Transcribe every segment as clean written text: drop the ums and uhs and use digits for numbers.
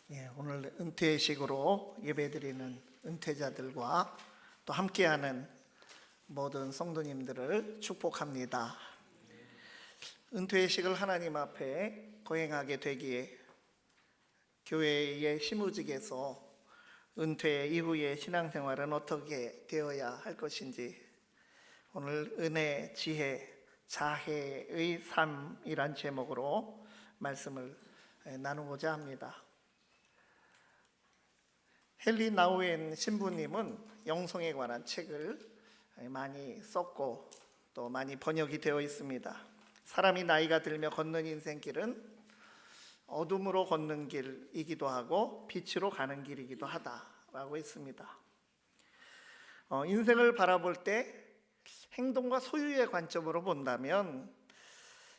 오늘 은퇴식으로 예배드리는 은퇴자들과 또 함께하는 모든 성도님들을 축복합니다. 은퇴식을 하나님 앞에 거행하게 되기에 교회의 시무직에서 은퇴 이후의 신앙생활은 어떻게 되어야 할 것인지 오늘 은혜, 지혜, 자해의 삶이란 제목으로 말씀을 나누고자 합니다. 헨리 나우엔 신부님은 영성에 관한 책을 많이 썼고 또 많이 번역이 되어 있습니다. 사람이 나이가 들며 걷는 인생길은 어둠으로 걷는 길이기도 하고 빛으로 가는 길이기도 하다라고 했습니다. 인생을 바라볼 때 행동과 소유의 관점으로 본다면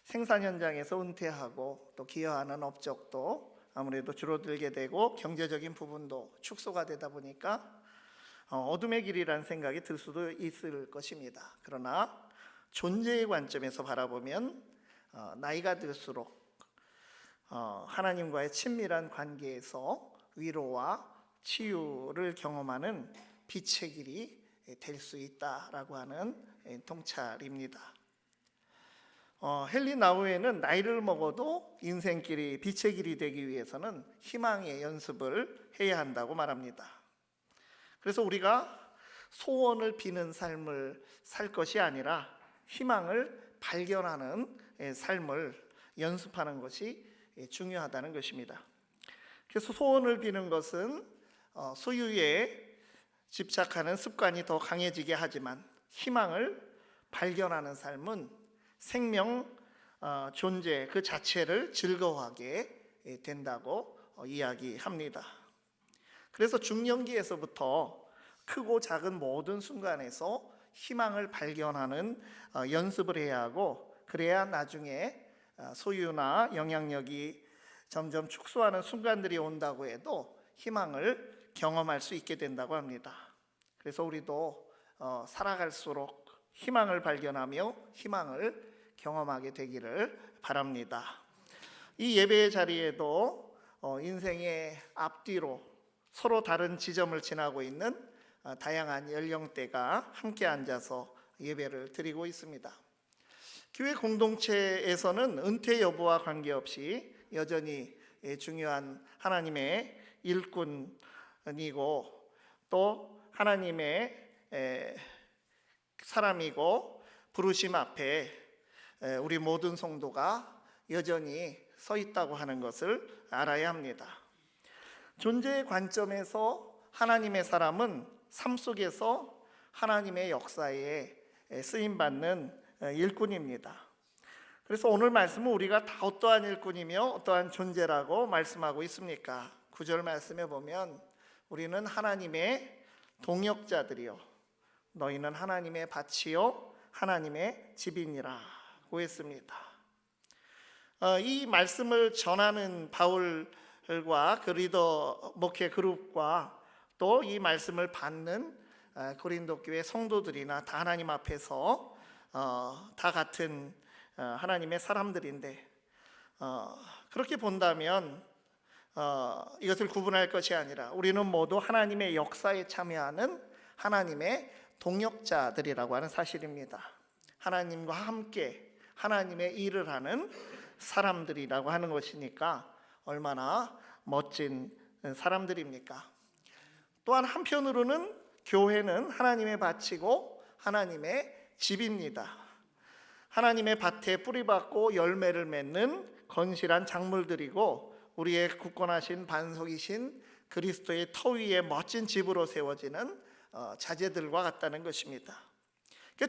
생산 현장에서 은퇴하고 또 기여하는 업적도 아무래도 줄어들게 되고 경제적인 부분도 축소가 되다 보니까 어둠의 길이라는 생각이 들 수도 있을 것입니다. 그러나 존재의 관점에서 바라보면 나이가 들수록 하나님과의 친밀한 관계에서 위로와 치유를 경험하는 빛의 길이 될 수 있다라고 하는 통찰입니다. 헨리 나우엔은 나이를 먹어도 인생길이 빛의 길이 되기 위해서는 희망의 연습을 해야 한다고 말합니다. 그래서 우리가 소원을 비는 삶을 살 것이 아니라 희망을 발견하는 삶을 연습하는 것이 중요하다는 것입니다. 그래서 소원을 비는 것은 소유에 집착하는 습관이 더 강해지게 하지만 희망을 발견하는 삶은 생명, 존재 그 자체를 즐거워하게 된다고 이야기합니다. 그래서 중년기에서부터 크고 작은 모든 순간에서 희망을 발견하는 연습을 해야 하고, 그래야 나중에 소유나 영향력이 점점 축소하는 순간들이 온다고 해도 희망을 경험할 수 있게 된다고 합니다. 그래서 우리도 살아갈수록 희망을 발견하며 희망을 경험하게 되기를 바랍니다. 이 예배의 자리에도 인생의 앞뒤로 서로 다른 지점을 지나고 있는 다양한 연령대가 함께 앉아서 예배를 드리고 있습니다. 교회 공동체에서는 은퇴 여부와 관계없이 여전히 중요한 하나님의 일꾼이고 또 하나님의 사람이고 부르심 앞에 우리 모든 성도가 여전히 서 있다고 하는 것을 알아야 합니다. 존재의 관점에서 하나님의 사람은 삶 속에서 하나님의 역사에 쓰임받는 일꾼입니다. 그래서 오늘 말씀은 우리가 다 어떠한 일꾼이며 어떠한 존재라고 말씀하고 있습니까? 9절 말씀에 보면 우리는 하나님의 동역자들이요 너희는 하나님의 밭이요 하나님의 집이니라고 했습니다. 이 말씀을 전하는 바울과 그 리더 목회 그룹과 또 이 말씀을 받는 고린도 교회 성도들이나 다 하나님 앞에서 다 같은 하나님의 사람들인데 그렇게 본다면 이것을 구분할 것이 아니라 우리는 모두 하나님의 역사에 참여하는 하나님의 동역자들이라고 하는 사실입니다. 하나님과 함께 하나님의 일을 하는 사람들이라고 하는 것이니까 얼마나 멋진 사람들입니까? 또한 한편으로는 교회는 하나님의 밭이고 하나님의 집입니다. 하나님의 밭에 뿌리박고 열매를 맺는 건실한 작물들이고 우리의 굳건하신 반석이신 그리스도의 터 위에 멋진 집으로 세워지는 자재들과 같다는 것입니다.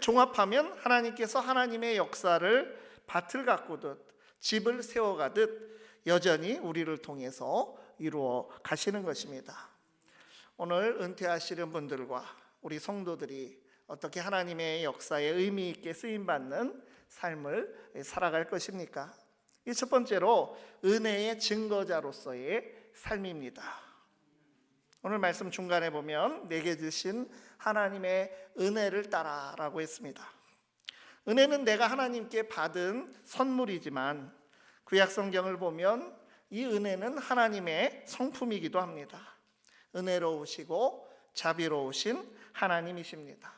종합하면 하나님께서 하나님의 역사를 밭을 가꾸듯 집을 세워가듯 여전히 우리를 통해서 이루어 가시는 것입니다. 오늘 은퇴하시는 분들과 우리 성도들이 어떻게 하나님의 역사에 의미 있게 쓰임받는 삶을 살아갈 것입니까? 이 첫 번째로 은혜의 증거자로서의 삶입니다. 오늘 말씀 중간에 보면 내게 주신 하나님의 은혜를 따라라고 했습니다. 은혜는 내가 하나님께 받은 선물이지만 구약 성경을 보면 이 은혜는 하나님의 성품이기도 합니다. 은혜로우시고 자비로우신 하나님이십니다.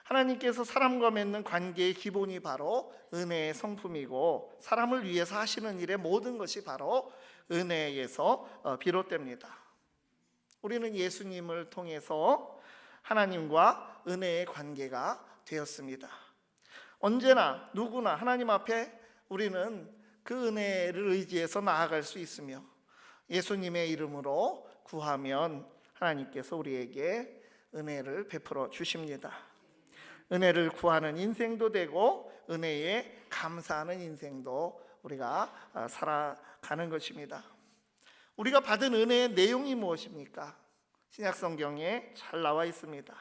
하나님께서 사람과 맺는 관계의 기본이 바로 은혜의 성품이고, 사람을 위해서 하시는 일의 모든 것이 바로 은혜에서 비롯됩니다. 우리는 예수님을 통해서 하나님과 은혜의 관계가 되었습니다. 언제나 누구나 하나님 앞에 우리는 그 은혜를 의지해서 나아갈 수 있으며, 예수님의 이름으로 구하면 하나님께서 우리에게 은혜를 베풀어 주십니다. 은혜를 구하는 인생도 되고 은혜에 감사하는 인생도 우리가 살아가는 것입니다. 우리가 받은 은혜의 내용이 무엇입니까? 신약성경에 잘 나와 있습니다.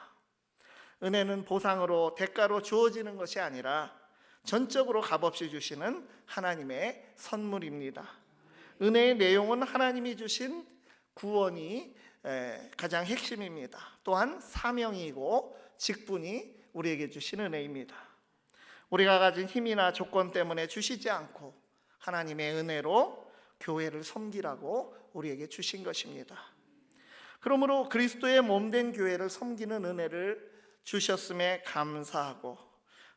은혜는 보상으로 대가로 주어지는 것이 아니라 전적으로 값없이 주시는 하나님의 선물입니다. 은혜의 내용은 하나님이 주신 구원이 가장 핵심입니다. 또한 사명이고 직분이 우리에게 주신 은혜입니다. 우리가 가진 힘이나 조건 때문에 주시지 않고 하나님의 은혜로 교회를 섬기라고 우리에게 주신 것입니다. 그러므로 그리스도의 몸된 교회를 섬기는 은혜를 주셨음에 감사하고,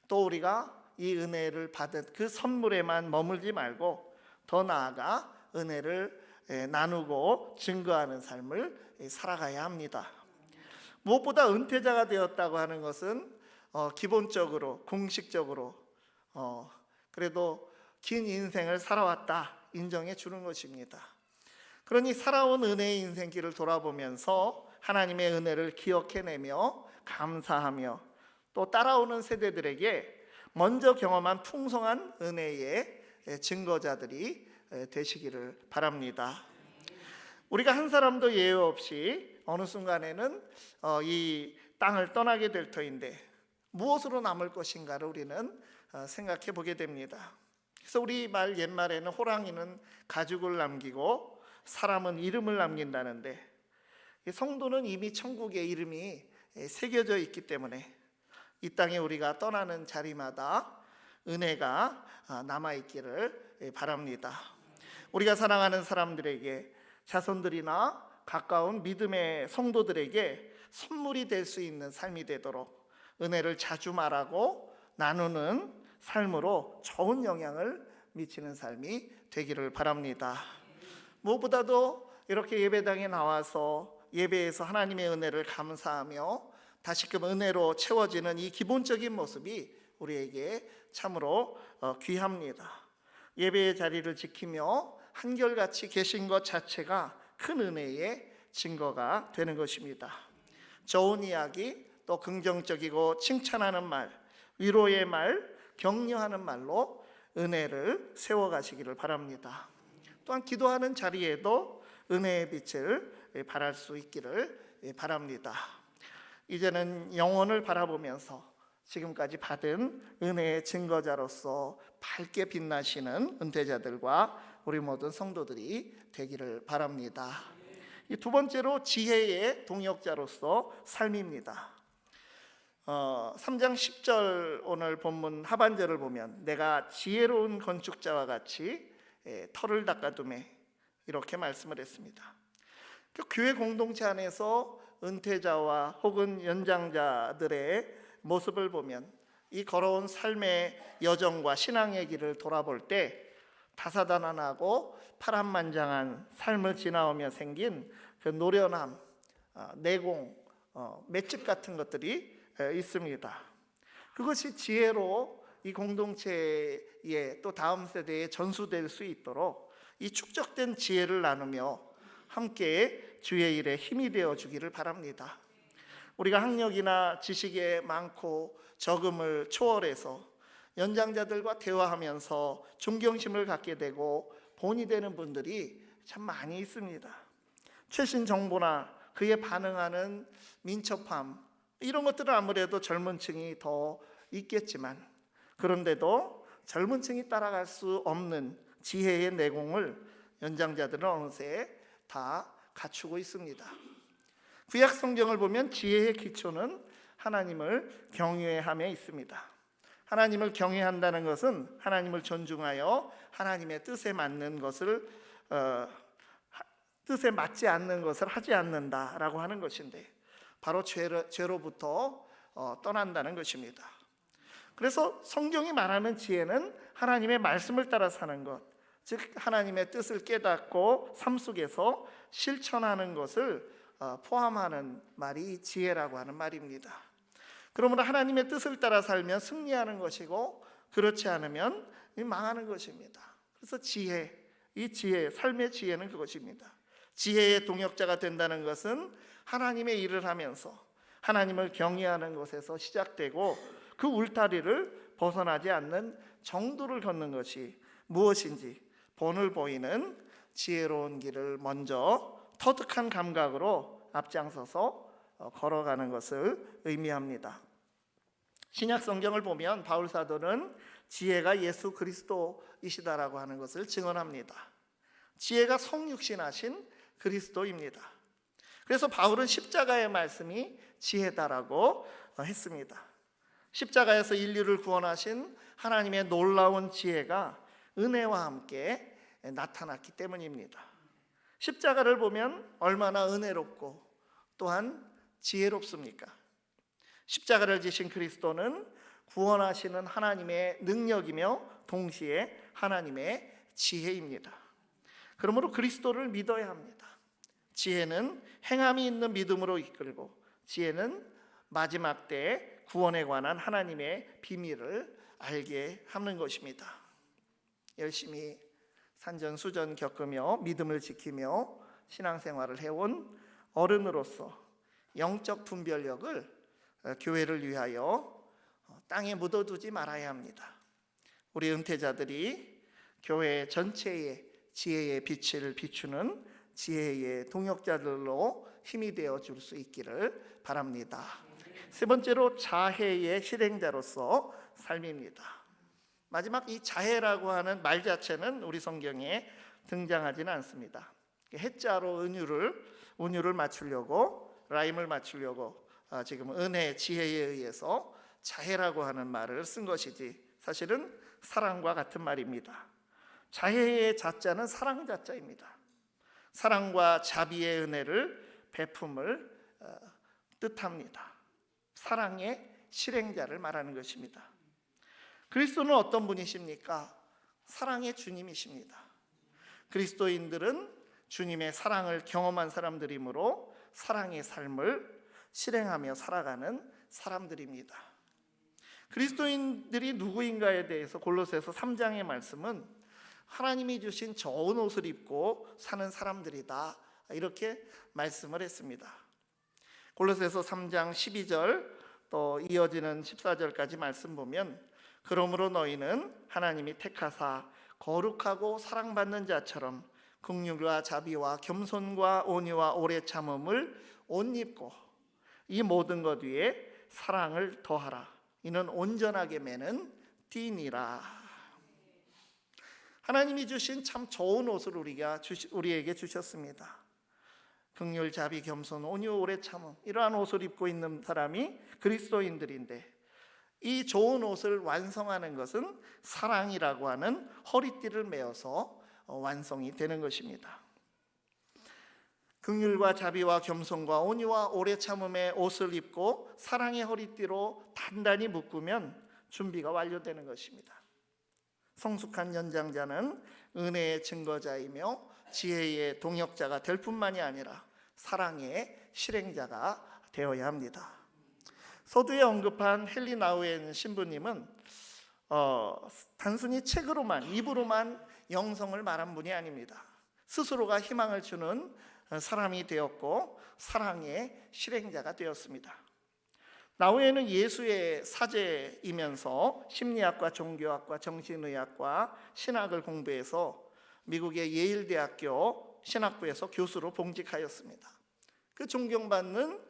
또 우리가 이 은혜를 받은 그 선물에만 머물지 말고 더 나아가 은혜를 나누고 증거하는 삶을 살아가야 합니다. 무엇보다 은퇴자가 되었다고 하는 것은 기본적으로 공식적으로 그래도 긴 인생을 살아왔다 인정해 주는 것입니다. 그러니 살아온 은혜의 인생길을 돌아보면서 하나님의 은혜를 기억해내며 감사하며, 또 따라오는 세대들에게 먼저 경험한 풍성한 은혜의 증거자들이 되시기를 바랍니다. 우리가 한 사람도 예외 없이 어느 순간에는 이 땅을 떠나게 될 터인데 무엇으로 남을 것인가를 우리는 생각해 보게 됩니다. 그래서 우리 말 옛말에는 호랑이는 가죽을 남기고 사람은 이름을 남긴다는데, 성도는 이미 천국의 이름이 새겨져 있기 때문에 이 땅에 우리가 떠나는 자리마다 은혜가 남아있기를 바랍니다. 우리가 사랑하는 사람들에게, 자손들이나 가까운 믿음의 성도들에게 선물이 될 수 있는 삶이 되도록 은혜를 자주 말하고 나누는 삶으로 좋은 영향을 미치는 삶이 되기를 바랍니다. 무엇보다도 이렇게 예배당에 나와서 예배에서 하나님의 은혜를 감사하며 다시금 은혜로 채워지는 이 기본적인 모습이 우리에게 참으로 귀합니다. 예배의 자리를 지키며 한결같이 계신 것 자체가 큰 은혜의 증거가 되는 것입니다. 좋은 이야기, 또 긍정적이고 칭찬하는 말, 위로의 말, 격려하는 말로 은혜를 세워가시기를 바랍니다. 또한 기도하는 자리에도 은혜의 빛을 발할 수 있기를 바랍니다. 이제는 영혼을 바라보면서 지금까지 받은 은혜의 증거자로서 밝게 빛나시는 은퇴자들과 우리 모든 성도들이 되기를 바랍니다. 이 두 번째로 지혜의 동역자로서 삶입니다. 3장 10절 오늘 본문 하반절을 보면 내가 지혜로운 건축자와 같이 터를 닦아두매, 이렇게 말씀을 했습니다. 교회 공동체 안에서 은퇴자와 혹은 연장자들의 모습을 보면 이 걸어온 삶의 여정과 신앙의 길을 돌아볼 때 다사다난하고 파란만장한 삶을 지나오며 생긴 그 노련함, 내공, 맷집 같은 것들이 있습니다. 그것이 지혜로 이 공동체에 또 다음 세대에 전수될 수 있도록 이 축적된 지혜를 나누며 함께 주의 일에 힘이 되어 주기를 바랍니다. 우리가 학력이나 지식에 많고 적음을 초월해서 연장자들과 대화하면서 존경심을 갖게 되고 본이 되는 분들이 참 많이 있습니다. 최신 정보나 그에 반응하는 민첩함, 이런 것들은 아무래도 젊은 층이 더 있겠지만, 그런데도 젊은 층이 따라갈 수 없는 지혜의 내공을 연장자들은 어느새 다 갖추고 있습니다. 구약 성경을 보면 지혜의 기초는 하나님을 경외함에 있습니다. 하나님을 경외한다는 것은 하나님을 존중하여 하나님의 뜻에 맞는 것을 뜻에 맞지 않는 것을 하지 않는다라고 하는 것인데, 바로 죄로부터 떠난다는 것입니다. 그래서 성경이 말하는 지혜는 하나님의 말씀을 따라 사는 것, 즉 하나님의 뜻을 깨닫고 삶 속에서 실천하는 것을 포함하는 말이 지혜라고 하는 말입니다. 그러므로 하나님의 뜻을 따라 살면 승리하는 것이고, 그렇지 않으면 망하는 것입니다. 그래서 이 지혜, 삶의 지혜는 그것입니다. 지혜의 동역자가 된다는 것은 하나님의 일을 하면서 하나님을 경외하는 것에서 시작되고, 그 울타리를 벗어나지 않는 정도를 걷는 것이 무엇인지 본을 보이는 지혜로운 길을 먼저 터득한 감각으로 앞장서서 걸어가는 것을 의미합니다. 신약 성경을 보면 바울 사도는 지혜가 예수 그리스도이시다라고 하는 것을 증언합니다. 지혜가 성육신하신 그리스도입니다. 그래서 바울은 십자가의 말씀이 지혜다라고 했습니다. 십자가에서 인류를 구원하신 하나님의 놀라운 지혜가 은혜와 함께 나타났기 때문입니다. 십자가를 보면 얼마나 은혜롭고 또한 지혜롭습니까? 십자가를 지신 그리스도는 구원하시는 하나님의 능력이며 동시에 하나님의 지혜입니다. 그러므로 그리스도를 믿어야 합니다. 지혜는 행함이 있는 믿음으로 이끌고, 지혜는 마지막 때 구원에 관한 하나님의 비밀을 알게 하는 것입니다. 열심히 산전수전 겪으며 믿음을 지키며 신앙생활을 해온 어른으로서 영적 분별력을 교회를 위하여 땅에 묻어두지 말아야 합니다. 우리 은퇴자들이 교회 전체의 지혜의 빛을 비추는 지혜의 동역자들로 힘이 되어 줄 수 있기를 바랍니다. 세 번째로 자해의 실행자로서 삶입니다. 마지막 이 자해라고 하는 말 자체는 우리 성경에 등장하지는 않습니다. 해자로 은유를 맞추려고, 라임을 맞추려고 지금 은혜, 지혜에 의해서 자해라고 하는 말을 쓴 것이지, 사실은 사랑과 같은 말입니다. 자해의 자자는 사랑 자자입니다. 사랑과 자비의 은혜를 베품을 뜻합니다. 사랑의 실행자를 말하는 것입니다. 그리스도는 어떤 분이십니까? 사랑의 주님이십니다. 그리스도인들은 주님의 사랑을 경험한 사람들이므로 사랑의 삶을 실행하며 살아가는 사람들입니다. 그리스도인들이 누구인가에 대해서 골로새서 3장의 말씀은 하나님이 주신 좋은 옷을 입고 사는 사람들이다, 이렇게 말씀을 했습니다. 골로새서 3장 12절 또 이어지는 14절까지 말씀 보면, 그러므로 너희는 하나님이 택하사 거룩하고 사랑받는 자처럼 긍휼과 자비와 겸손과 온유와 오래 참음을 옷 입고 이 모든 것 위에 사랑을 더하라. 이는 온전하게 매는 띠니라. 하나님이 주신 참 좋은 옷을 우리에게 주셨습니다. 긍휼, 자비, 겸손, 온유, 오래 참음, 이러한 옷을 입고 있는 사람이 그리스도인들인데, 이 좋은 옷을 완성하는 것은 사랑이라고 하는 허리띠를 메어서 완성이 되는 것입니다. 긍휼과 자비와 겸손과 온유와 오래 참음의 옷을 입고 사랑의 허리띠로 단단히 묶으면 준비가 완료되는 것입니다. 성숙한 연장자는 은혜의 증거자이며 지혜의 동역자가 될 뿐만이 아니라 사랑의 실행자가 되어야 합니다. 서두에 언급한 헨리 나우엔 신부님은 단순히 책으로만, 입으로만 영성을 말한 분이 아닙니다. 스스로가 희망을 주는 사람이 되었고 사랑의 실행자가 되었습니다. 나우엔은 예수의 사제이면서 심리학과 종교학과 정신의학과 신학을 공부해서 미국의 예일대학교 신학부에서 교수로 봉직하였습니다. 그 존경받는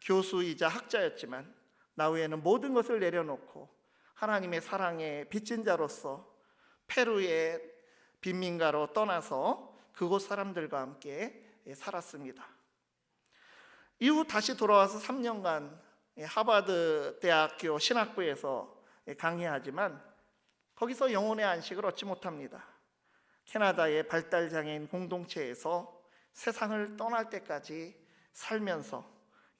교수이자 학자였지만 나우엔은 모든 것을 내려놓고 하나님의 사랑에 빚진 자로서 페루의 빈민가로 떠나서 그곳 사람들과 함께 살았습니다. 이후 다시 돌아와서 3년간 하버드 대학교 신학부에서 강의하지만 거기서 영혼의 안식을 얻지 못합니다. 캐나다의 발달장애인 공동체에서 세상을 떠날 때까지 살면서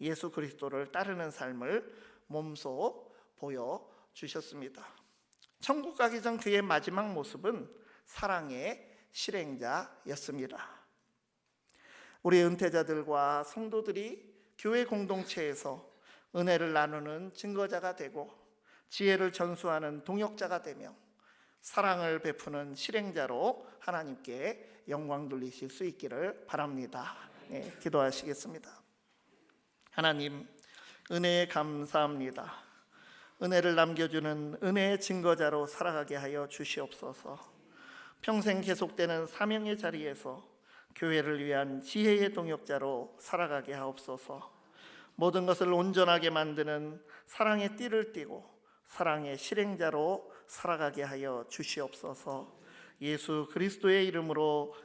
예수 그리스도를 따르는 삶을 몸소 보여주셨습니다. 천국 가기 전 그의 마지막 모습은 사랑의 실행자였습니다. 우리 은퇴자들과 성도들이 교회 공동체에서 은혜를 나누는 증거자가 되고 지혜를 전수하는 동역자가 되며 사랑을 베푸는 실행자로 하나님께 영광 돌리실 수 있기를 바랍니다. 네, 기도하시겠습니다. 하나님, 은혜에 감사합니다. 은혜를 남겨주는 은혜의 증거자로 살아가게 하여 주시옵소서. 평생 계속되는 사명의 자리에서 교회를 위한 지혜의 동역자로 살아가게 하옵소서. 모든 것을 온전하게 만드는 사랑의 띠를 띠고 사랑의 실행자로 살아가게 하여 주시옵소서. 예수 그리스도의 이름으로